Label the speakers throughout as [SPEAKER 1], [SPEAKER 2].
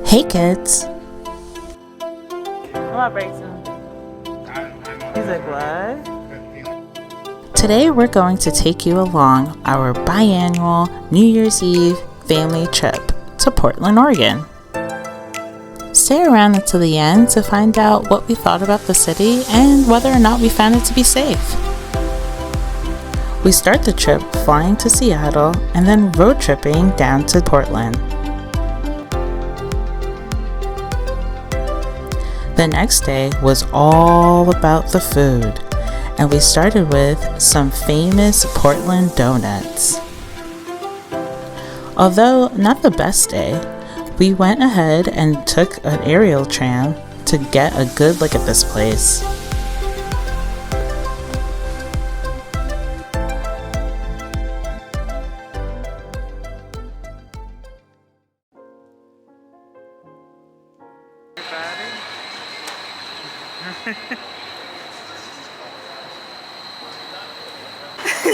[SPEAKER 1] Hey kids!
[SPEAKER 2] Come on, Bryson. He's like, what?
[SPEAKER 1] Today we're going to take you along our biannual New Year's Eve family trip to Portland, Oregon. Stay around until the end to find out what we thought about the city and whether or not we found it to be safe. We start the trip flying to Seattle and then road tripping down to Portland. The next day was all about the food, and we started with some famous Portland donuts. Although not the best day, we went ahead and took an aerial tram to get a good look at this place.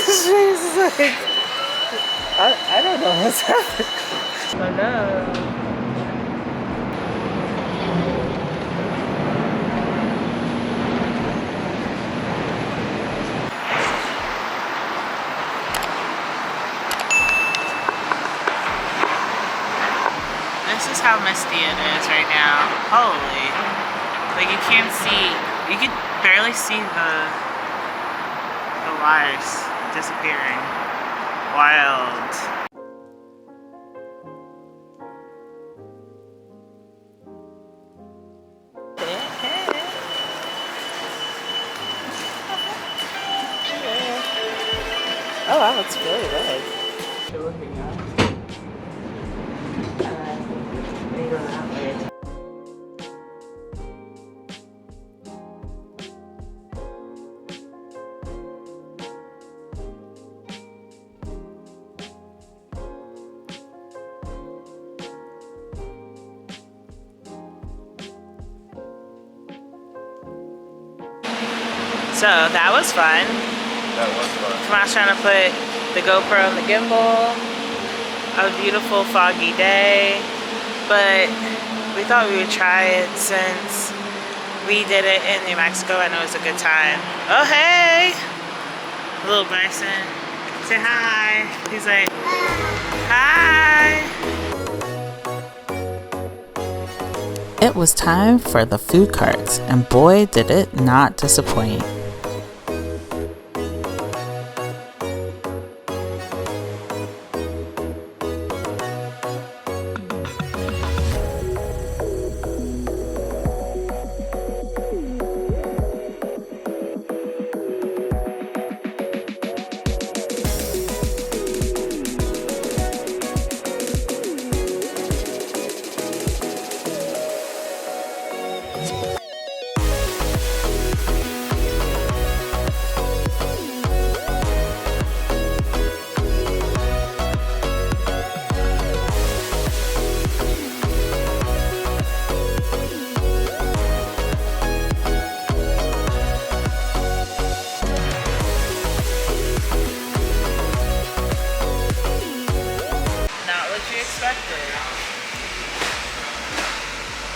[SPEAKER 2] She's like, I don't know what's happening. Oh no.
[SPEAKER 1] This is how misty it is right now. Holy. Like you can't see, you can barely see the wires disappearing. Wild.
[SPEAKER 2] Oh wow, it's really big.
[SPEAKER 1] So that was fun.
[SPEAKER 3] That was fun.
[SPEAKER 1] Kama's trying to put the GoPro in the gimbal. A beautiful foggy day, but we thought we would try it since we did it in New Mexico and it was a good time. Oh hey! Little Bryson. Say hi. He's like, hi! It was time for the food carts, and boy did it not disappoint.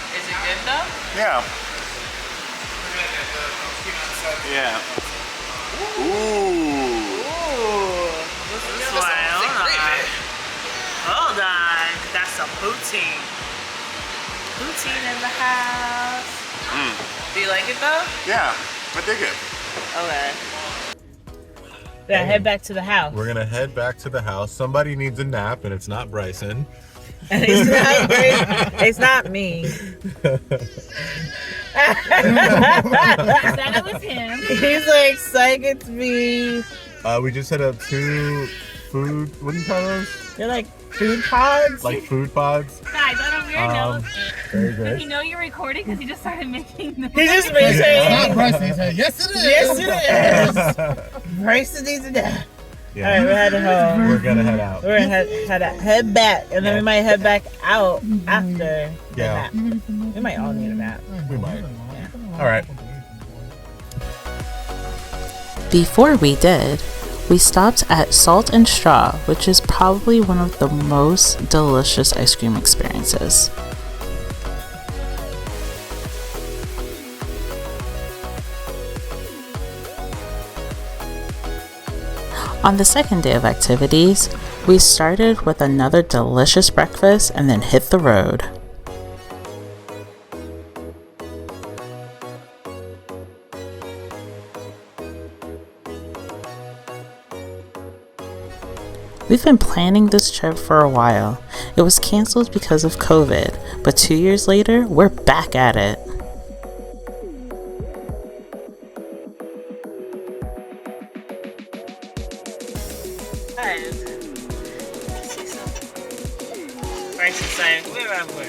[SPEAKER 1] Is it good though?
[SPEAKER 3] Yeah. Yeah. Ooh.
[SPEAKER 1] This one, hold on. That's some poutine. Poutine in the house. Do you like it though?
[SPEAKER 3] Yeah, I dig it.
[SPEAKER 1] Okay. Yeah, head back to the house.
[SPEAKER 3] We're gonna head back to the house. Somebody needs a nap, and it's not Bryson.
[SPEAKER 2] And it's not me.
[SPEAKER 4] That was him.
[SPEAKER 2] He's like, psych, it's me.
[SPEAKER 3] We just hit up 2 food. What do you call those?
[SPEAKER 2] They're like food pods.
[SPEAKER 3] Like food pods.
[SPEAKER 4] Guys, I don't weird nose.
[SPEAKER 3] Very
[SPEAKER 4] Did
[SPEAKER 3] good.
[SPEAKER 4] he know you're recording? Because he just started making noise.
[SPEAKER 2] He just made saying,
[SPEAKER 5] Not Bryson. He said, yes, it is.
[SPEAKER 2] yes, it is. Bryson needs a nap. All right, we're heading home.
[SPEAKER 3] We're gonna head out.
[SPEAKER 2] We're gonna head back, and then we might head back out after the
[SPEAKER 3] Yeah.
[SPEAKER 2] nap. We might all need a nap.
[SPEAKER 3] We might. All right.
[SPEAKER 1] Before we did, we stopped at Salt and Straw, which is probably one of the most delicious ice cream experiences. On the second day of activities, we started with another delicious breakfast and then hit the road. We've been planning this trip for a while. It was canceled because of COVID, but 2 years later, we're back at it.
[SPEAKER 2] Bryce is saying, wherever.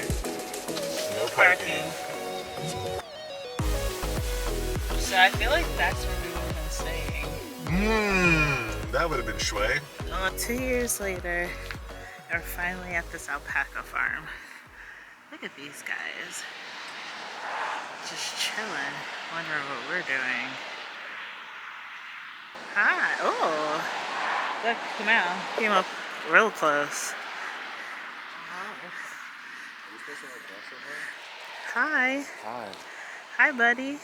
[SPEAKER 2] No parking. So I feel like that's where we would have been staying.
[SPEAKER 3] That would have been shui.
[SPEAKER 2] 2 years later, we're finally at this alpaca farm. Look at these guys. Just chilling. Wondering what we're doing. Hi. Oh. Look, come out. Came up real close. Hi.
[SPEAKER 3] Hi.
[SPEAKER 2] Hi, buddy.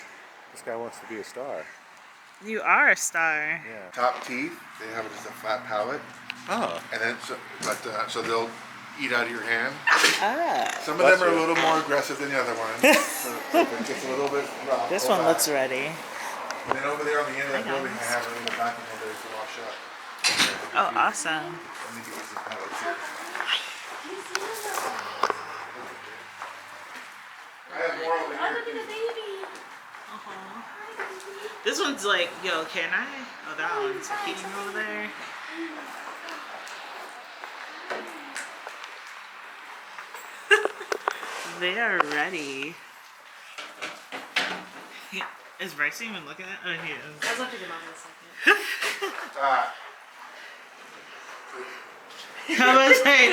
[SPEAKER 3] This guy wants to be a star.
[SPEAKER 2] You are a star.
[SPEAKER 3] Yeah.
[SPEAKER 5] Top teeth, they have just a flat palate,
[SPEAKER 3] Oh.
[SPEAKER 5] and then so they'll eat out of your hand.
[SPEAKER 2] Ah.
[SPEAKER 5] Some of them are a little more aggressive than the other ones. So if it gets a little bit rough.
[SPEAKER 2] This
[SPEAKER 5] go
[SPEAKER 2] one
[SPEAKER 5] back.
[SPEAKER 2] looks ready.
[SPEAKER 5] And then over there on the end of that building, I have it in the back and there to wash up.
[SPEAKER 2] Oh, awesome.
[SPEAKER 5] Let me get you some pallets here. I have more over here.
[SPEAKER 2] This one's like, yo, can I? Oh, that one's peeking over there. They are ready. Is Bryce even looking at? Oh, he is.
[SPEAKER 4] I was looking at mom in a second.
[SPEAKER 2] I was like,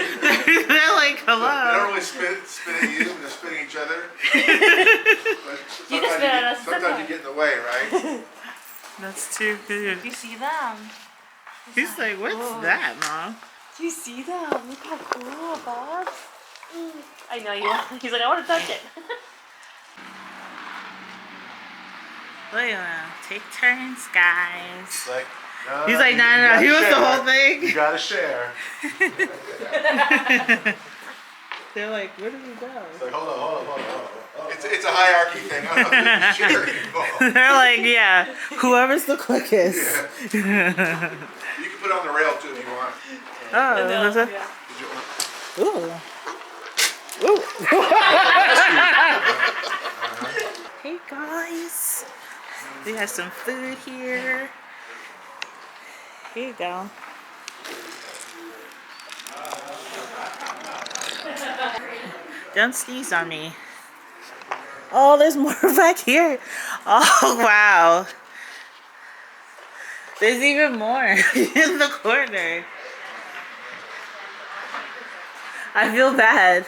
[SPEAKER 2] they're like,
[SPEAKER 5] They don't
[SPEAKER 2] hello.
[SPEAKER 5] really spit at you, they're spitting each other. But
[SPEAKER 4] You just spit at us, it's
[SPEAKER 5] sometimes you
[SPEAKER 4] okay.
[SPEAKER 5] get in the way, right?
[SPEAKER 2] That's too good.
[SPEAKER 4] You see them?
[SPEAKER 2] He's like, what's that, Mom?
[SPEAKER 4] Do you see them? Look how cool, Bob. I know you. He's like, I want to touch it.
[SPEAKER 2] Look at them. Take turns, guys.
[SPEAKER 3] It's like, no,
[SPEAKER 2] He's like, no. He wants the whole thing.
[SPEAKER 3] You gotta share.
[SPEAKER 2] They're like, where did we go?
[SPEAKER 3] It's like, hold on.
[SPEAKER 5] It's a hierarchy thing. I don't know if there's sharing involved.
[SPEAKER 2] They're like, yeah, whoever's the quickest.
[SPEAKER 5] Yeah. You can put it on the rail too if you want.
[SPEAKER 2] Oh, that's a,
[SPEAKER 4] Yeah.
[SPEAKER 5] Did you want?
[SPEAKER 2] ooh. Ooh. Hey guys, we have some food here. Here you go. Don't sneeze on me. Oh, there's more back here. Oh, wow. There's even more in the corner. I feel bad.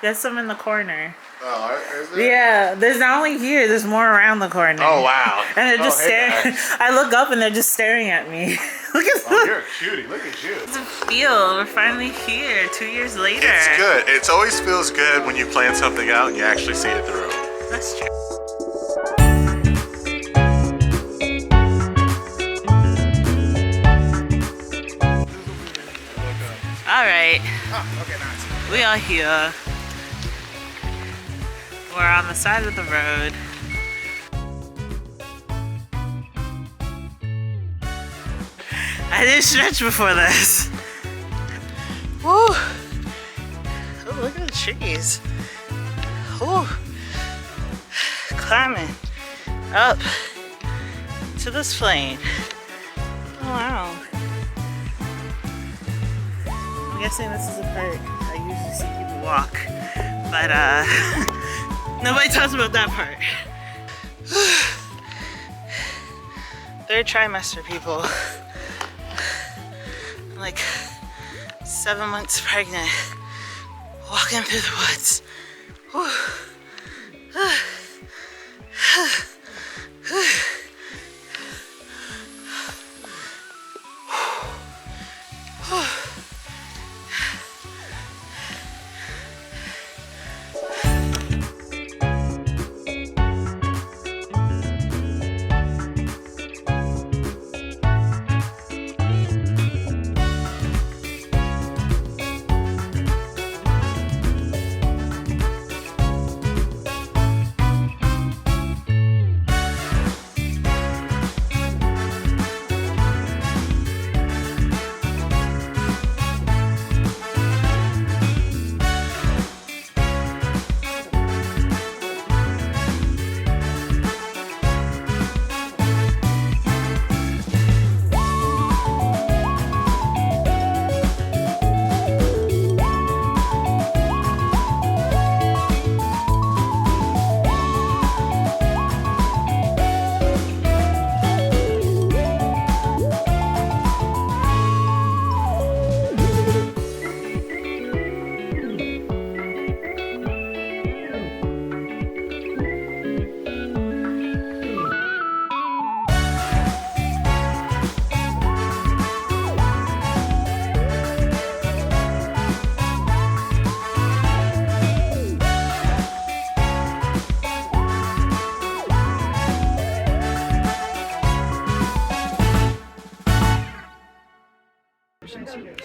[SPEAKER 2] There's some in the corner.
[SPEAKER 5] Oh, is there?
[SPEAKER 2] Yeah, there's not only here, there's more around the corner.
[SPEAKER 3] Oh, wow.
[SPEAKER 2] And they're just
[SPEAKER 3] Oh, hey,
[SPEAKER 2] staring.
[SPEAKER 3] guys.
[SPEAKER 2] I look up and they're just staring at me. Look at
[SPEAKER 3] Oh, you're a cutie. Look at you.
[SPEAKER 2] the feel. We're finally here 2 years later.
[SPEAKER 3] It's good. It always feels good when you plan something out and you actually see it through.
[SPEAKER 2] That's true. All right.
[SPEAKER 5] Oh, okay, nice.
[SPEAKER 2] We are here. We're on the side of the road. I didn't stretch before this. Woo! Oh, look at the trees. Woo! Climbing up to this plane. Oh, wow. I'm guessing this is a part I usually see people walk, but nobody talks about that part. Third trimester, people. I'm like 7 months pregnant, walking through the woods. Whew.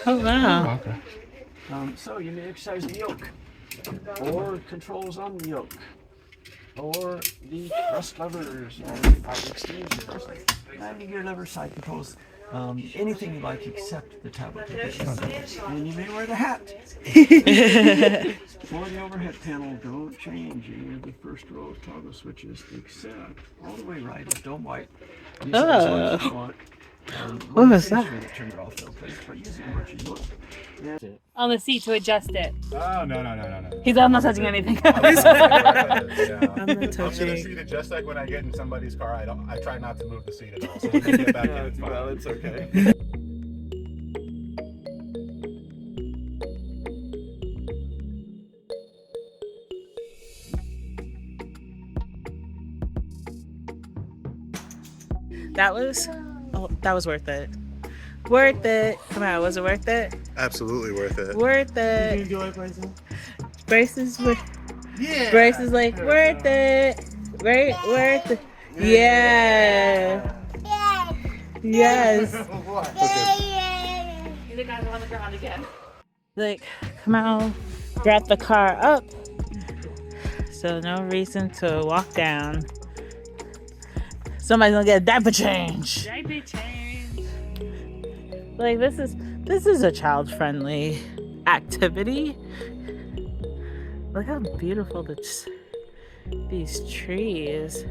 [SPEAKER 2] Oh, wow.
[SPEAKER 3] Okay.
[SPEAKER 6] So you may exercise the yoke, or controls on the yoke, or the thrust levers, or fire extinguishers, landing gear lever, side controls, anything you like except the tablet controls. And you may wear the hat. For the overhead panel, don't change any of the first row of toggle switches except all the way right is dome white. Use it as much as you want.
[SPEAKER 2] What was that?
[SPEAKER 6] Turn it off though, please. But use it as much as you want. That's it.
[SPEAKER 4] On the seat to adjust it.
[SPEAKER 3] Oh, no.
[SPEAKER 4] He's I'm not touching anything.
[SPEAKER 3] Yeah.
[SPEAKER 2] I'm not
[SPEAKER 5] I'm gonna
[SPEAKER 2] touching.
[SPEAKER 5] seat it just like when I get in somebody's car. I try not to move the seat at all. So when I get back in, it's fine.
[SPEAKER 3] Well, it's okay.
[SPEAKER 2] That was worth it. Worth it. Come on, was it worth it?
[SPEAKER 5] Absolutely worth it.
[SPEAKER 2] Worth it.
[SPEAKER 3] Enjoy it, Bryson?
[SPEAKER 2] Braces were.
[SPEAKER 3] Yeah.
[SPEAKER 2] Braces like worth it. Right, worth it. Yeah. Yes.
[SPEAKER 4] The guys are on the ground again.
[SPEAKER 2] Like, come out, brought the car up. So no reason to walk down. Somebody's gonna get a diaper change.
[SPEAKER 4] Diaper change.
[SPEAKER 2] Like this is a child-friendly activity. Look how beautiful these trees.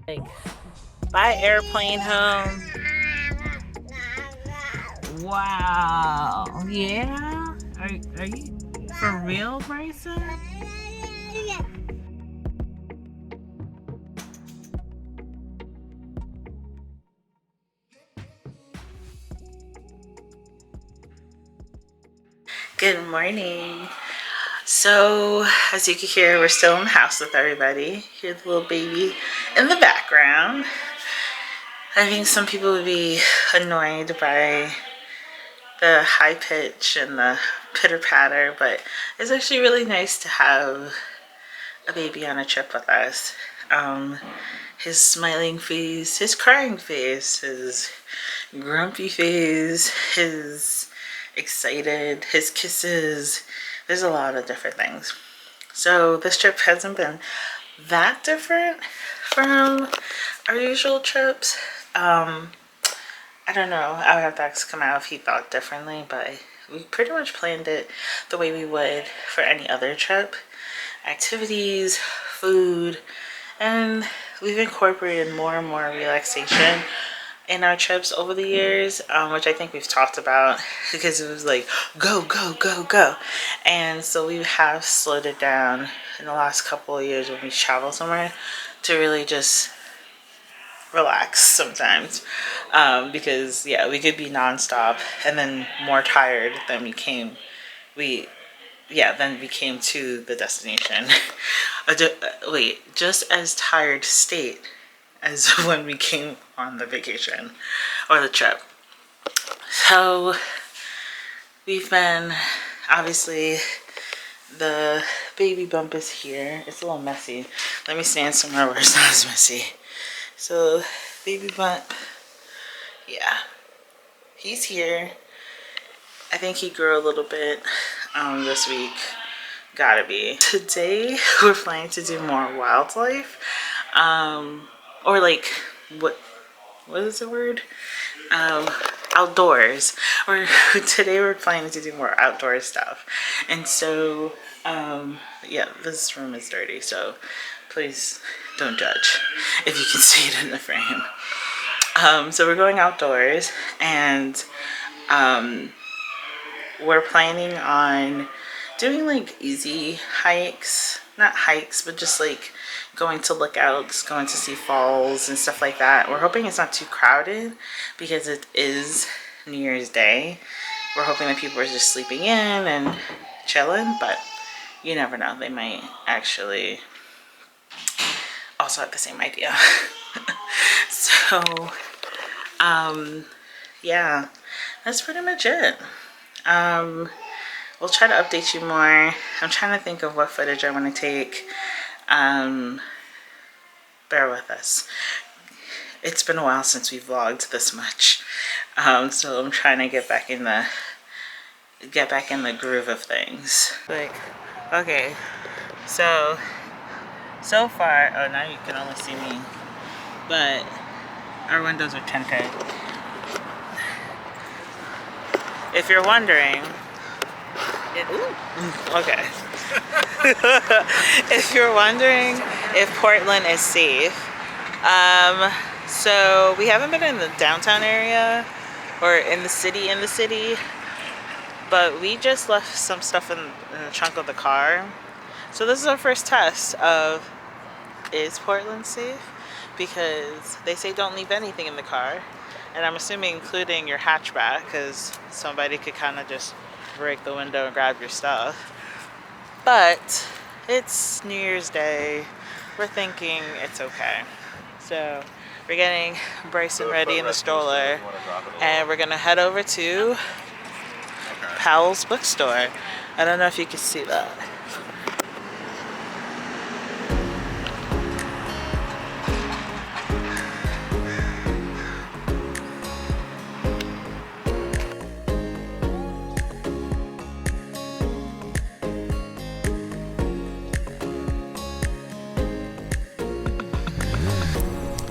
[SPEAKER 2] Like, bye airplane home. Wow. Yeah? Are you for real, Bryson? Good morning. So, as you can hear, we're still in the house with everybody. Hear the little baby in the background. I think some people would be annoyed by the high pitch and the pitter patter, but it's actually really nice to have a baby on a trip with us. His smiling face, his crying face, his grumpy face, his excited, his kisses. There's a lot of different things. So this trip hasn't been that different from our usual trips. I don't know. I would have to ask him out if he thought differently, but we pretty much planned it the way we would for any other trip. Activities, food, and we've incorporated more and more relaxation in our trips over the years, which I think we've talked about because it was like, go, go, go, go. And so we have slowed it down in the last couple of years when we travel somewhere to really just relax sometimes, because yeah, we could be nonstop and then more tired than we came to the destination. Just as tired state as when we came on the vacation or the trip. So we've been, obviously the baby bump is here. It's a little messy. Let me stand somewhere where it's not as messy. So, baby bump, yeah, he's here. I think he grew a little bit this week. Gotta be. Today, we're planning to do more wildlife, or like, what is the word? Outdoors. Today we're planning to do more outdoor stuff. And so, yeah, this room is dirty, so please don't judge if you can see it in the frame. So we're going outdoors, and we're planning on doing like easy hikes, not hikes, but just like going to lookouts, going to see falls and stuff like that. We're hoping it's not too crowded because it is New Year's Day. We're hoping that people are just sleeping in and chilling, but you never know, they might actually also have the same idea. So yeah, that's pretty much it. We'll try to update you more. I'm trying to think of what footage I want to take. Bear with us. It's been a while since we vlogged this much. So I'm trying to get back in the groove of things. Like, okay, so far, oh, now you can only see me, but our windows are tinted. If you're wondering, okay. If you're wondering if Portland is safe, so we haven't been in the downtown area or in the city, but we just left some stuff in the trunk of the car. So this is our first test of, is Portland safe? Because they say don't leave anything in the car, and I'm assuming including your hatchback, because somebody could kind of just break the window and grab your stuff. But it's New Year's Day. We're thinking it's okay. So we're getting Bryson ready in the stroller, and we're gonna head over to Powell's Bookstore. I don't know if you can see that.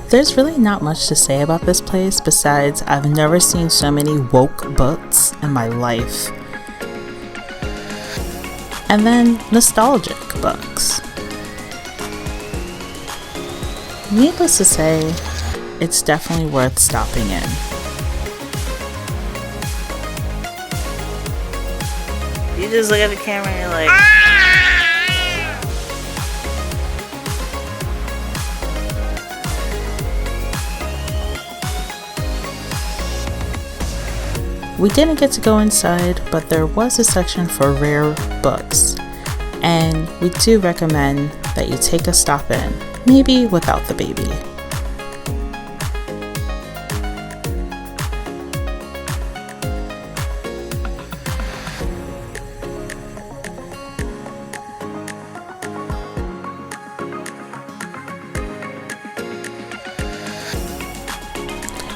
[SPEAKER 1] There's really not much to say about this place besides I've never seen so many woke books in my life. And then nostalgic books. Needless to say, it's definitely worth stopping in.
[SPEAKER 2] You just look at the camera and you're like,
[SPEAKER 1] We didn't get to go inside, but there was a section for rare books, and we do recommend that you take a stop in, maybe without the baby.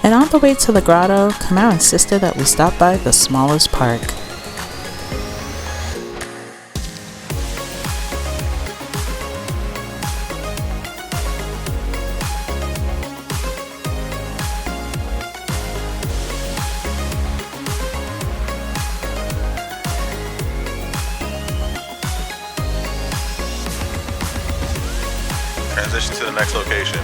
[SPEAKER 1] And on the way to the grotto, Kamau insisted that we stop by the smallest park.
[SPEAKER 5] Transition to the next location.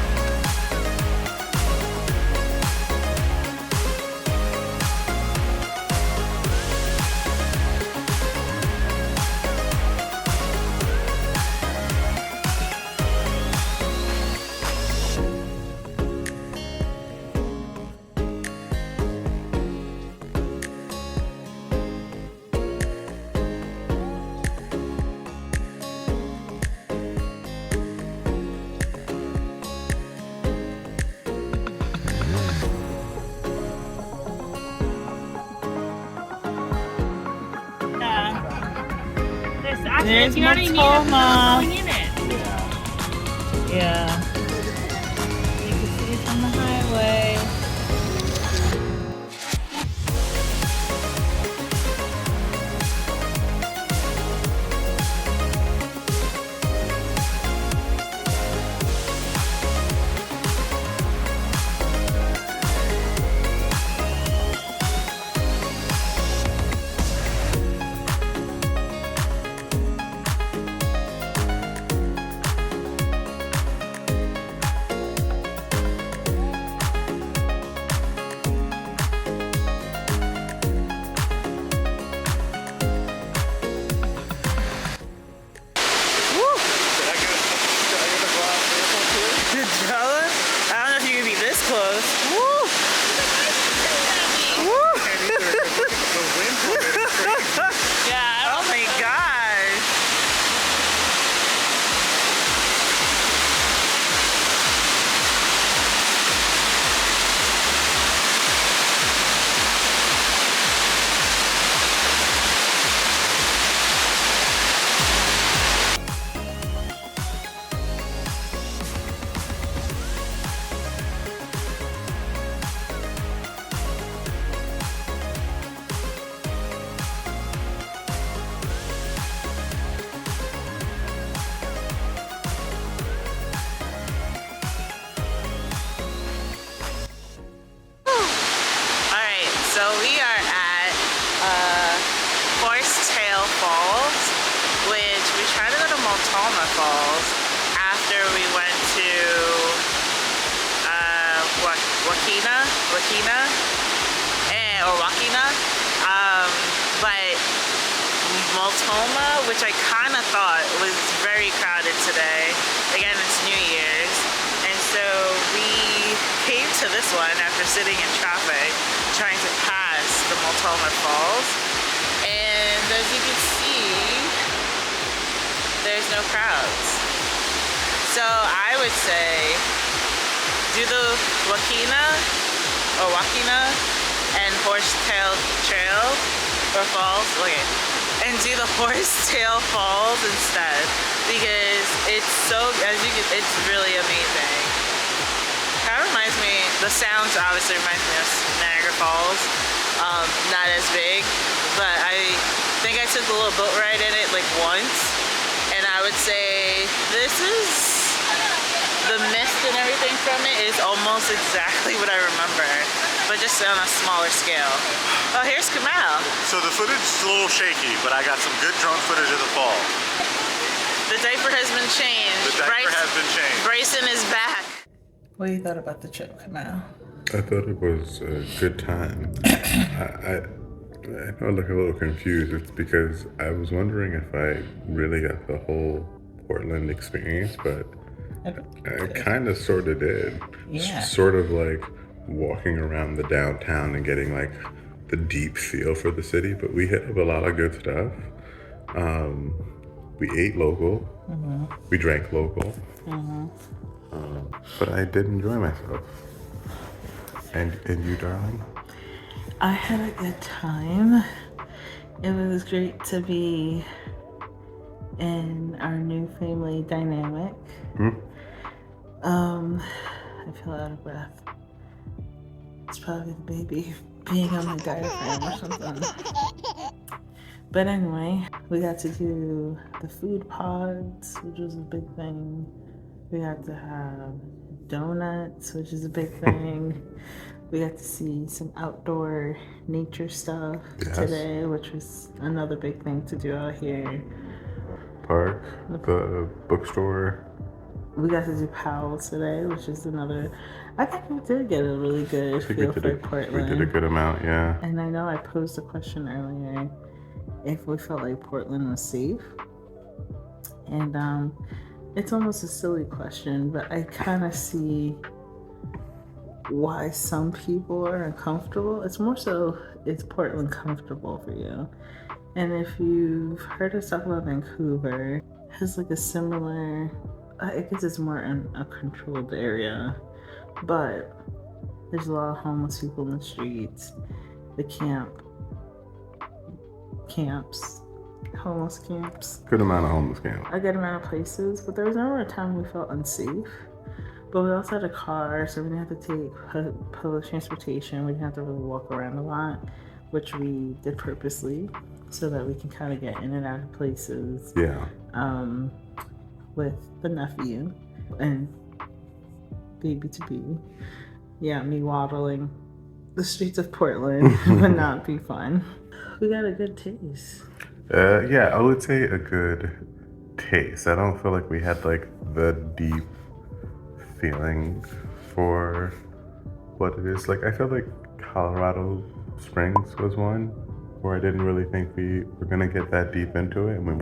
[SPEAKER 2] there's
[SPEAKER 4] you already need
[SPEAKER 2] Matoma.
[SPEAKER 4] going in it.
[SPEAKER 2] Yeah. You can see it from the highway. Multnomah Falls after we went to Wakina, but Multnomah, which I kind of thought was very crowded today. Again, it's New Year's, and so we came to this one after sitting in traffic trying to pass the Multnomah Falls, and as you can see, there's no crowds. So I would say do the Wakina and Horsetail Trail or Falls, okay, and do the Horsetail Falls instead, because it's so, it's really amazing. Kind of reminds me, the sounds obviously reminds me of Niagara Falls, not as big, but I think I took a little boat ride in it like once, and I would say this is, the mist and everything from it is almost exactly what I remember, but just on a smaller scale. Oh, here's Kamal.
[SPEAKER 5] So the footage is a little shaky, but I got some good drone footage of the fall.
[SPEAKER 2] The diaper has been changed.
[SPEAKER 5] The diaper has been changed.
[SPEAKER 2] Bryson is back.
[SPEAKER 1] What do you thought about the trip, Kamal?
[SPEAKER 3] I thought it was a good time. I know I look a little confused. It's because I was wondering if I really got the whole Portland experience, but I kind of sort of did.
[SPEAKER 1] Yeah.
[SPEAKER 3] Sort of like walking around the downtown and getting like the deep feel for the city, but we hit up a lot of good stuff. We ate local. Mm-hmm. We drank local. Mm-hmm. But I did enjoy myself. And you, darling?
[SPEAKER 1] I had a good time. It was great to be in our new family dynamic. Mm-hmm. I feel out of breath. It's probably the baby being on my diaphragm or something. But anyway, we got to do the food pods, which was a big thing. We got to have donuts, which is a big thing. We got to see some outdoor nature stuff today, which was another big thing to do out here.
[SPEAKER 3] Park, the bookstore.
[SPEAKER 1] We got to do Powell's today, which is another. I think we did get a really good feel for Portland.
[SPEAKER 3] We did a good amount, yeah.
[SPEAKER 1] And I know I posed a question earlier if we felt like Portland was safe. And it's almost a silly question, but I kind of see why some people are uncomfortable. It's more so, is Portland comfortable for you? And if you've heard us talk about Vancouver, it has like a similar, I guess it's more in a controlled area, but there's a lot of homeless people in the streets. The homeless camps.
[SPEAKER 3] Good amount of homeless camps.
[SPEAKER 1] A good amount of places, but there was never a time we felt unsafe. But we also had a car, so we didn't have to take public transportation. We didn't have to really walk around a lot, which we did purposely so that we can kind of get in and out of places.
[SPEAKER 3] Yeah.
[SPEAKER 1] With the nephew and baby to be. Yeah, me waddling the streets of Portland would not be fun. We got a good taste.
[SPEAKER 3] Yeah, I would say a good taste. I don't feel like we had like the deep feeling for what it is. Like I feel like Colorado Springs was one where I didn't really think we were gonna get that deep into it, and we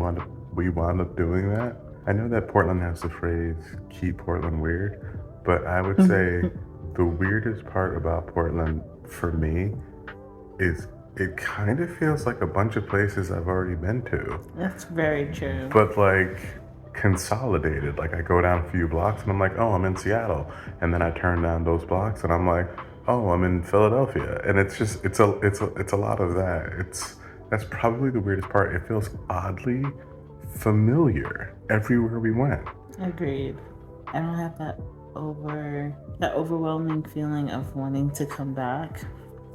[SPEAKER 3] wound up doing that. I know that Portland has the phrase "keep Portland weird," but I would say the weirdest part about Portland for me is it kind of feels like a bunch of places I've already been to.
[SPEAKER 1] That's very true.
[SPEAKER 3] But like consolidated. Like I go down a few blocks and I'm like, oh, I'm in Seattle, and then I turn down those blocks and I'm like, oh, I'm in Philadelphia, and it's just it's a lot of that. That's probably the weirdest part. It feels oddly familiar everywhere we went.
[SPEAKER 1] Agreed. I don't have that overwhelming feeling of wanting to come back.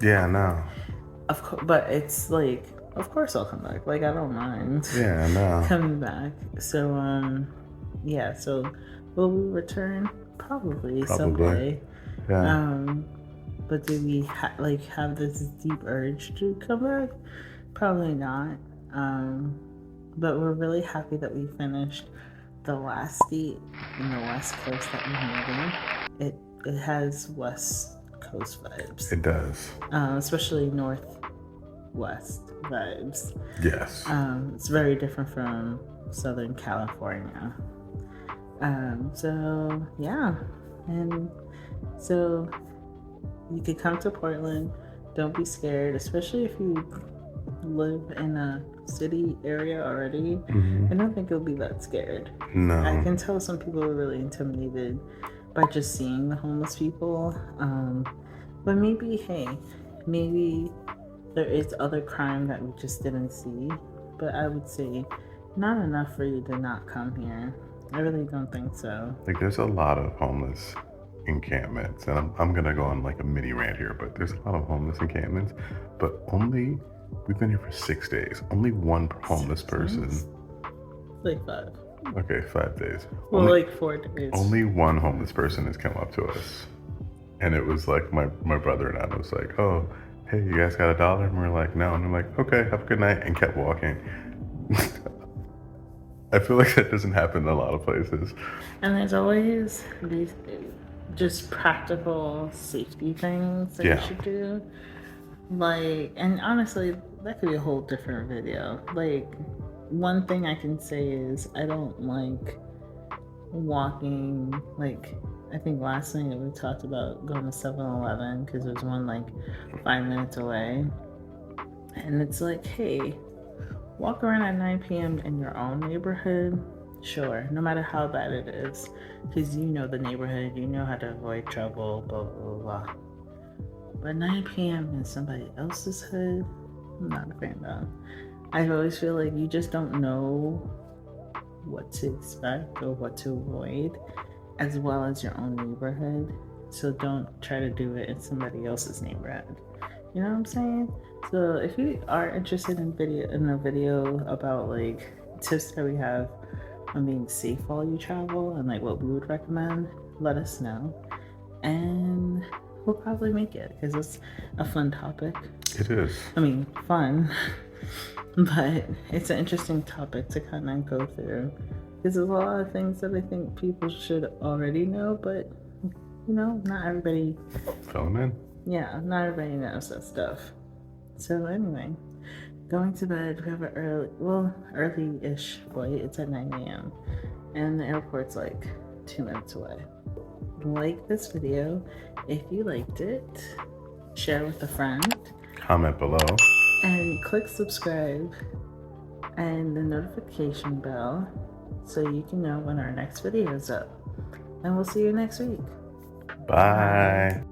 [SPEAKER 3] Yeah, no.
[SPEAKER 1] Of course, but it's like, of course I'll come back. Like I don't mind.
[SPEAKER 3] Yeah, no.
[SPEAKER 1] Coming back. So yeah. So will we return? Probably. Someday.
[SPEAKER 3] Yeah.
[SPEAKER 1] But do we have this deep urge to come back? Probably not. But we're really happy that we finished
[SPEAKER 2] the last state in the West Coast that we made it has West Coast vibes.
[SPEAKER 3] It does.
[SPEAKER 2] Especially Northwest vibes.
[SPEAKER 3] Yes.
[SPEAKER 2] It's very different from Southern California. So yeah, and so you could come to Portland. Don't be scared, especially if you live in a city area already. I don't think you'll be that scared.
[SPEAKER 3] No.
[SPEAKER 2] I can tell some people are really intimidated by just seeing the homeless people. But maybe there is other crime that we just didn't see. But I would say not enough for you to not come here. I really don't think so.
[SPEAKER 3] Like, there's a lot of homeless encampments, and I'm gonna go on like a mini rant here, but there's a lot of homeless encampments, but we've been here for 6 days. Only one homeless person.
[SPEAKER 2] Like 5.
[SPEAKER 3] Okay, 5 days.
[SPEAKER 2] Well, like 4 days.
[SPEAKER 3] Only one homeless person has come up to us, and it was like my brother and I was like, "Oh, hey, you guys got $1?" And we're like, "No," and I'm like, "Okay, have a good night," and kept walking. I feel like that doesn't happen in a lot of places.
[SPEAKER 2] And there's always these just practical safety things that you should do. Like, and honestly, that could be a whole different video. Like, one thing I can say is I don't like walking. Like, I think last night we talked about going to 7-Eleven because there's one like 5 minutes away. And it's like, hey, walk around at 9 p.m. in your own neighborhood, sure, no matter how bad it is, because you know the neighborhood, you know how to avoid trouble, blah, blah, blah. But 9 p.m. in somebody else's hood, I'm not a fan of. I always feel like you just don't know what to expect or what to avoid, as well as your own neighborhood. So don't try to do it in somebody else's neighborhood. You know what I'm saying? So if you are interested in a video about like tips that we have on being safe while you travel and like what we would recommend, let us know, and we'll probably make it because it's a fun topic.
[SPEAKER 3] It is.
[SPEAKER 2] I mean, fun, but it's an interesting topic to kind of go through because there's a lot of things that I think people should already know, but you know, not everybody.
[SPEAKER 3] Fill them in.
[SPEAKER 2] Yeah, not everybody knows that stuff. So anyway, going to bed. We have an early-ish flight. It's at 9 a.m. and the airport's like 2 minutes away. Like this video if you liked it. Share with a friend.
[SPEAKER 3] Comment below.
[SPEAKER 2] And click subscribe and the notification bell so you can know when our next video is up. And we'll see you next week.
[SPEAKER 3] Bye.